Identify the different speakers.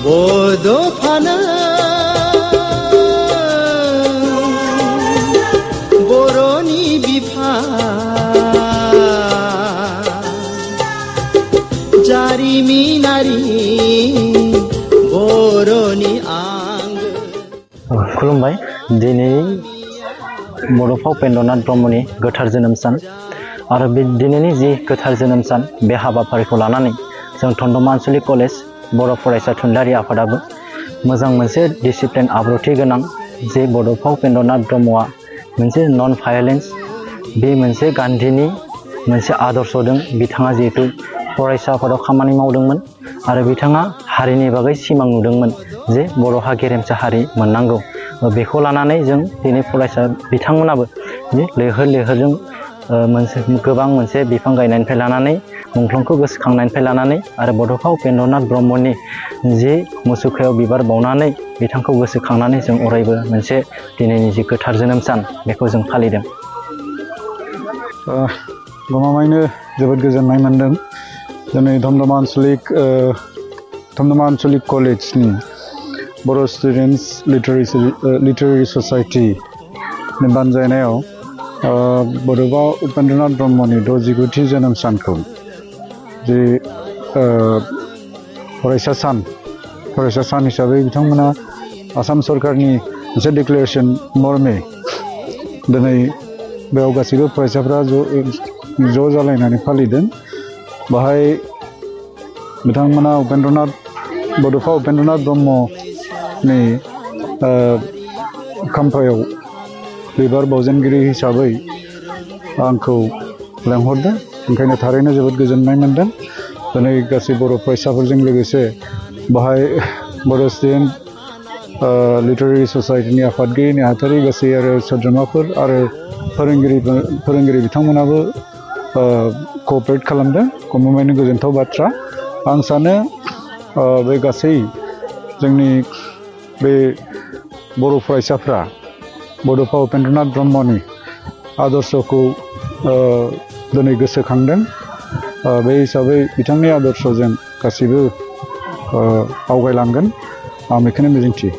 Speaker 1: बड'फानो बर'नि बिफा जारिमिनारि बर'नि आंगो।
Speaker 2: खुलुमबाय। दिनै बड'फा उपेन्द्रनाथ ब्रह्मनि गोथार जोनोम सान आरो बे दिनैनि जि गोथार जोनोम सान बे हाबाफारिखौ लानानै जों थन्दमा आनसलिक कलेज बर' फरायसा थुनलाइयारि आफादाबो मोजां मोनसे डिसिप्लिन आब्रुथि गोनां जे बड'फा उपेन्द्रनाथ ब्रह्मआ मोनसे नन भायलेन्स बे मोनसे गान्धीनि मोनसे आदर्श दं। बिथाङा जिहेतु फरायसा आफादाव खामानि मावदोंमोन आरो बिथाङा हारिनि बागै सिमां नुदोंमोन जे बर'हा गेरेमसा हारि मोननांगौ। बेखौ लानानै जों दिनै फरायसा बिथांमोनाबो लैहोर लैहोरजों गोबां मोनसे बिफां गायनायनिफ्राय लानानै मुंख्लंखौ गोसोखांनायनिफ्राय लानानै आरो बड'फा उपेन्द्रनाथ ब्रह्मनि जि मुसुखायाव बिबार बावनानै बिथांखौ गोसोखांनानै जों अरायबो मोनसे दिनैनि जि गोथार जोनोम सान बेखौ जों फालिदों।
Speaker 3: गमामायैनो जोबोद गोजोननाय मोनदों। दिनै थन्दमा आनसलिक कलेजनि बर' स्टुडेन्टस लिटारेरि ससाइटिनि बानजायनायाव बड'फा उपेन्द्रनाथ ब्रह्मनि 69थि जोनोम सानखौ जे फरायसा सान हिसाबै बिथांमोना आसाम सरकारनि मोनसे डिक्लेरेसन मर्मे दिनै बेयाव गासैबो फरायसाफ्रा ज' जालायनानै फालिदों। बाहाय बिथांमोना बड'फा उपेन्द्रनाथ ब्रह्मनि खाम्फायाव बिबार बावजेनगिरि हिसाबै आंखौ लेंहरदों। ओंखायनो थारैनो जोबोद गोजोननाय मोनदों। दिनै गासै बर' फरायसाफोरजों लोगोसे बाहाय बर' स्टुडेन्ट लिटारेरि ससाइटिनि आफादगिरि नेहाथारि गासै आरो सोद्रोमाफोर आरो फोरोंगिरि बिथांमोनाबो क'अपारेट खालामदों। गमामायैनो गोजोनथाव बाथ्रा। आं सानो बे गासै जोंनि बे बर' फरायसाफ्रा बड'फा उपेन्द्रनाथ ब्रह्मनि आदर्शखौ दिनै गोसोखांदों। बे हिसाबै बिथांनि आदर्शजों गासैबो आवगायलांगोन आं बेखौनो मिजिंथियो।